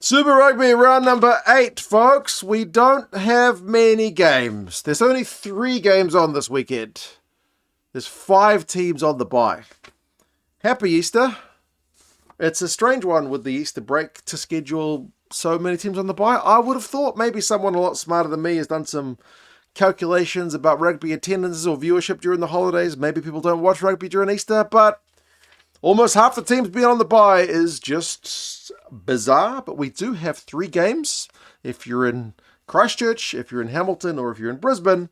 Super Rugby round number 8, folks. We don't have many games. There's only 3 games on this weekend. There's 5 teams on the bye. Happy Easter. It's a strange one with the Easter break to schedule so many teams on the bye. I would have thought maybe someone a lot smarter than me has done some calculations about rugby attendances or viewership during the holidays. Maybe people don't watch rugby during Easter, but almost half the teams being on the bye is just bizarre. But we do have 3 games. If you're in Christchurch, if you're in Hamilton, or if you're in Brisbane,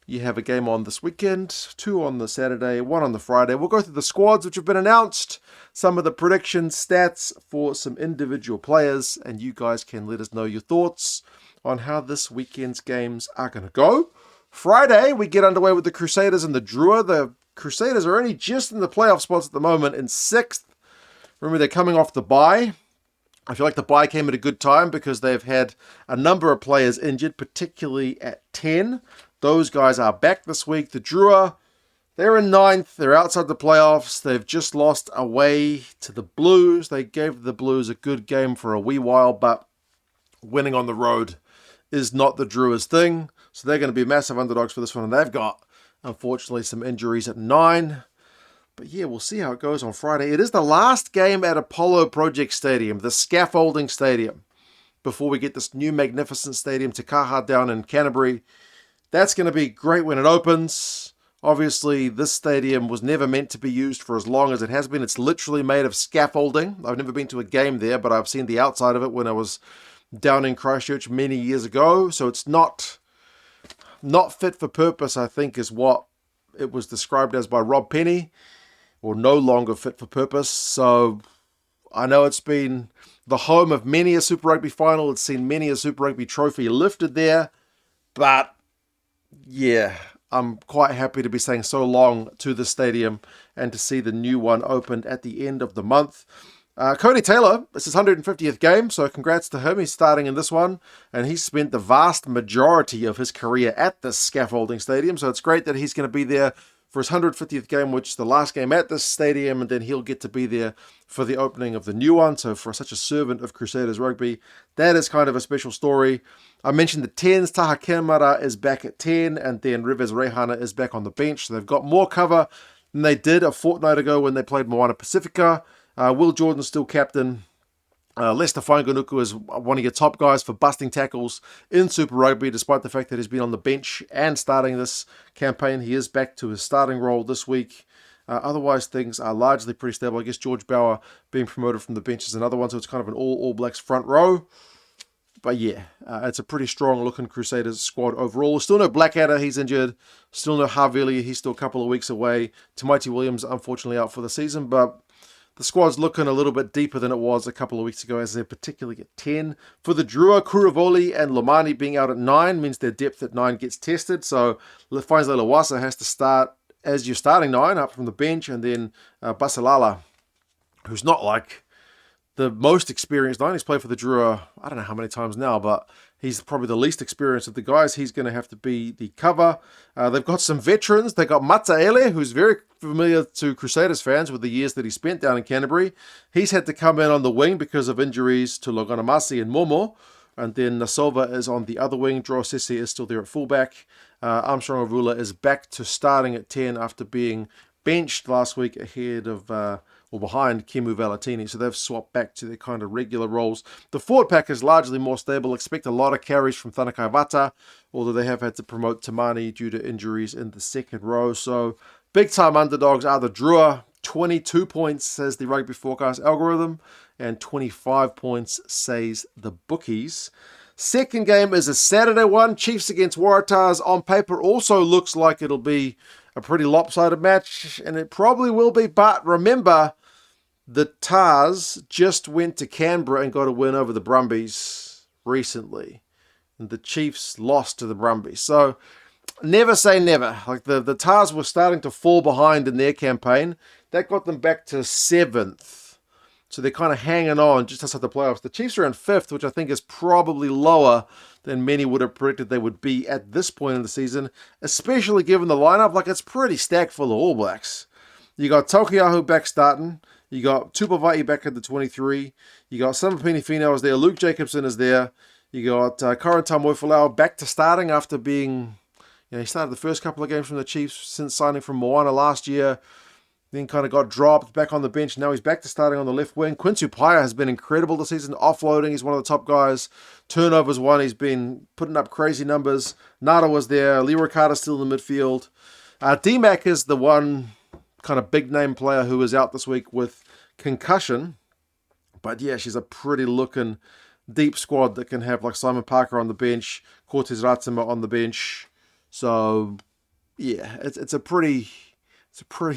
you have a game on this weekend, 2 on the Saturday, 1 on the Friday. We'll go through the squads which have been announced, some of the predictions, stats for some individual players, and you guys can let us know your thoughts on how this weekend's games are going to go. Friday, we get underway with the Crusaders and the Drua. The Crusaders are only just in the playoff spots at the moment in 6th. Remember, they're coming off the bye. I feel like the bye came at a good time because they've had a number of players injured, particularly at 10. Those guys are back this week. The Drua, they're in 9th. They're outside the playoffs. They've just lost away to the Blues. They gave the Blues a good game for a wee while, but winning on the road is not the Drua's thing. So they're going to be massive underdogs for this one. And they've got, unfortunately, some injuries at 9. But yeah, we'll see how it goes on Friday. It is the last game at Apollo Project Stadium, the scaffolding stadium, before we get this new magnificent stadium, Te Kaha, down in Canterbury. That's going to be great when it opens. Obviously, this stadium was never meant to be used for as long as it has been. It's literally made of scaffolding. I've never been to a game there, but I've seen the outside of it when I was down in Christchurch many years ago. So it's not fit for purpose, I think, is what it was described as by Rob Penny, or no longer fit for purpose. So I know it's been the home of many a Super Rugby final. It's seen many a Super Rugby trophy lifted there, but yeah, I'm quite happy to be saying so long to the stadium and to see the new one opened at the end of the month. Cody Taylor, this is his 150th game, so congrats to him. He's starting in this one, and he's spent the vast majority of his career at this scaffolding stadium, so it's great that he's going to be there for his 150th game, which is the last game at this stadium, and then he'll get to be there for the opening of the new one. So for such a servant of Crusaders rugby, that is kind of a special story. I mentioned the 10s. Taha Kenmara is back at 10, and then Rivez Rehana is back on the bench. So they've got more cover than they did a fortnight ago when they played Moana Pacifica. Will Jordan's still captain. Lester Fainganuku is one of your top guys for busting tackles in Super Rugby, despite the fact that he's been on the bench and starting this campaign. He is back to his starting role this week. Otherwise, things are largely pretty stable. I guess George Bauer being promoted from the bench is another one, so it's kind of an All Blacks front row. But yeah, it's a pretty strong-looking Crusaders squad overall. Still no Blackadder, he's injured. Still no Havili, he's still a couple of weeks away. Tamaiti Williams, unfortunately, out for the season, but the squad's looking a little bit deeper than it was a couple of weeks ago, as they're particularly at 10. For the Drua, Kuravoli and Lomani being out at 9 means their depth at 9 gets tested. So Faisal Lawasa has to start as your starting 9 up from the bench, and then Basalala, who's not like the most experienced 9. He's played for the Drua, I don't know how many times now, but he's probably the least experienced of the guys. He's going to have to be the cover. They've got some veterans. They've got Mataele, who's very familiar to Crusaders fans with the years that he spent down in Canterbury. He's had to come in on the wing because of injuries to Loganamasi and Momo. And then Nasova is on the other wing. Drua Sese is still there at fullback. Armstrong Avula is back to starting at 10 after being benched last week ahead of behind Kemu Valetini, so they've swapped back to their kind of regular roles. The forward pack is largely more stable. Expect a lot of carries from Thanakai Vata, although they have had to promote Tamani due to injuries in the second row. So big-time underdogs are the Drua. 22 points says the Rugby Forecast algorithm, and 25 points says the bookies. Second game is a Saturday one. Chiefs against Waratahs. On paper also looks like it'll be a pretty lopsided match, and it probably will be, but remember, the Tars just went to Canberra and got a win over the Brumbies recently, and the Chiefs lost to the Brumbies. So never say never. Like the Tars were starting to fall behind in their campaign. That got them back to 7th. So they're kind of hanging on just outside the playoffs. The Chiefs are in 5th, which I think is probably lower than many would have predicted they would be at this point in the season, especially given the lineup. Like, it's pretty stacked full of All Blacks. You got Tokiahu back starting. You got Tupavai back at the 23. You got Samapini Finau is there. Luke Jacobson is there. You got Corentin Moifolau back to starting after being... he started the first couple of games from the Chiefs since signing from Moana last year. Then kind of got dropped, back on the bench. Now he's back to starting on the left wing. Quincy Paia has been incredible this season. Offloading, he's one of the top guys. Turnovers one, he's been putting up crazy numbers. Nada was there. Leroy Carter's still in the midfield. D-Mac is the one kind of big name player who is out this week with concussion. But yeah, she's a pretty looking deep squad that can have like Simon Parker on the bench, Cortez Ratzima on the bench. So yeah, it's a pretty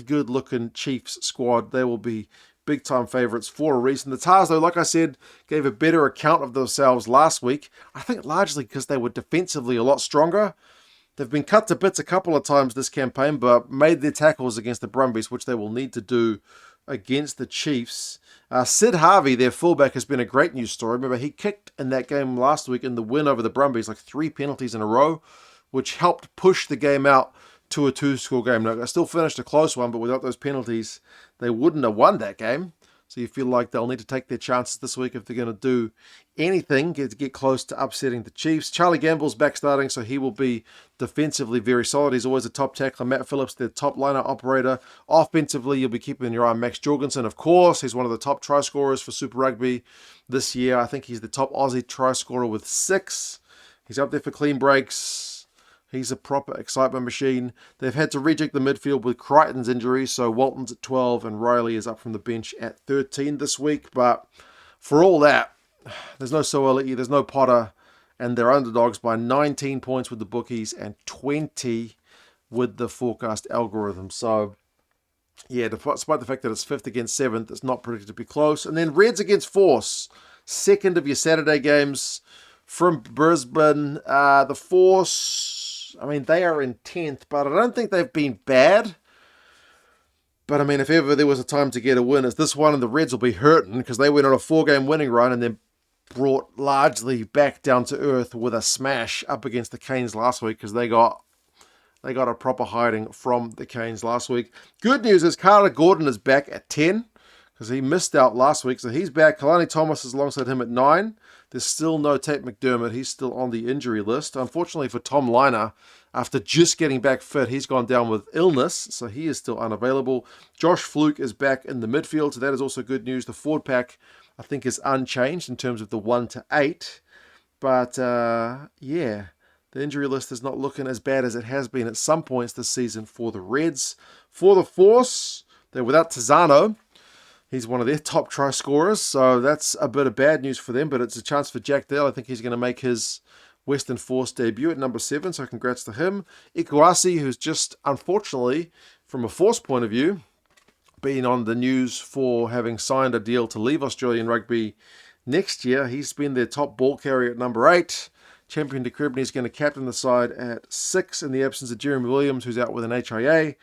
good looking Chiefs squad. They will be big time favourites for a reason. The Tars, though, like I said, gave a better account of themselves last week. I think largely because they were defensively a lot stronger. They've been cut to bits a couple of times this campaign, but made their tackles against the Brumbies, which they will need to do against the Chiefs. Sid Harvey, their fullback, has been a great news story. Remember, he kicked in that game last week in the win over the Brumbies, like 3 penalties in a row, which helped push the game out to a 2-score game. Now, they still finished a close one, but without those penalties, they wouldn't have won that game. So you feel like they'll need to take their chances this week if they're going to do anything to get close to upsetting the Chiefs. Charlie Gamble's back starting, so he will be defensively very solid. He's always a top tackler. Matt Phillips, their top liner operator. Offensively, you'll be keeping your eye on Max Jorgensen, of course. He's one of the top try scorers for Super Rugby this year. I think he's the top Aussie try scorer with 6. He's up there for clean breaks. He's a proper excitement machine. They've had to reject the midfield with Crichton's injury, so Walton's at 12 and Riley is up from the bench at 13 this week. But for all that, there's no Soali'i, there's no Potter, and they're underdogs by 19 points with the bookies and 20 with the forecast algorithm. So, yeah, despite the fact that it's 5th against 7th, it's not predicted to be close. And then Reds against Force, second of your Saturday games from Brisbane. The Force... I mean, they are in 10th, but I don't think they've been bad. But, I mean, if ever there was a time to get a win, it's this one, and the Reds will be hurting because they went on a 4-game winning run and then brought largely back down to earth with a smash up against the Canes last week because they got a proper hiding from the Canes last week. Good news is Carter Gordon is back at 10 because he missed out last week, so he's back. Kalani Thomas is alongside him at 9. There's still no Tate McDermott. He's still on the injury list. Unfortunately for Tom Liner, after just getting back fit, he's gone down with illness, so he is still unavailable. Josh Fluke is back in the midfield, so that is also good news. The forward pack, I think, is unchanged in terms of the 1 to 8. But, yeah, the injury list is not looking as bad as it has been at some points this season for the Reds. For the Force, they're without Tizano. He's one of their top try scorers, so that's a bit of bad news for them, but it's a chance for Jack Dale. I think he's going to make his Western Force debut at number 7, so congrats to him. Ikuasi, who's just, unfortunately, from a Force point of view, been on the news for having signed a deal to leave Australian rugby next year. He's been their top ball carrier at number 8. Champion de Cribney is going to captain the side at 6 in the absence of Jeremy Williams, who's out with an HIA.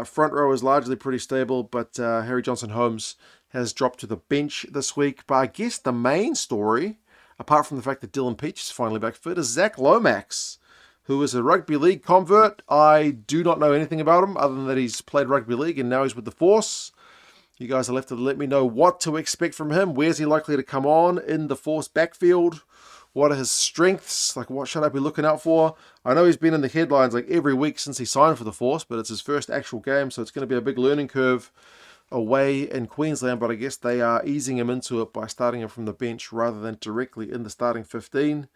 Front row is largely pretty stable, but Harry Johnson-Holmes has dropped to the bench this week. But I guess the main story, apart from the fact that Dylan Peach is finally back fit, is Zach Lomax, who is a rugby league convert. I do not know anything about him other than that he's played rugby league and now he's with the Force. You guys will have to let me know what to expect from him. Where's he likely to come on in the Force backfield? What are his strengths? Like, what should I be looking out for? I know he's been in the headlines like every week since he signed for the Force, but it's his first actual game, so it's going to be a big learning curve away in Queensland, but I guess they are easing him into it by starting him from the bench rather than directly in the starting 15.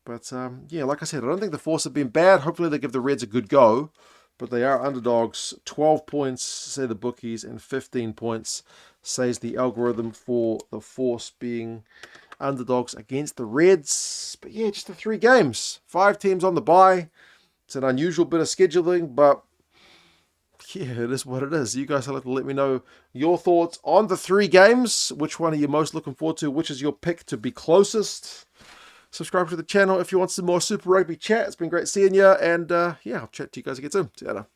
But, yeah, like I said, I don't think the Force have been bad. Hopefully they give the Reds a good go, but they are underdogs. 12 points, say the bookies, and 15 points, says the algorithm for the Force being underdogs against the Reds. But yeah, just the 3 games. 5 teams on the bye. It's an unusual bit of scheduling, but yeah, it is what it is. You guys have to let me know your thoughts on the 3 games. Which one are you most looking forward to? Which is your pick to be closest? Subscribe to the channel if you want some more Super Rugby chat. It's been great seeing you, and yeah, I'll chat to you guys again soon. See you later.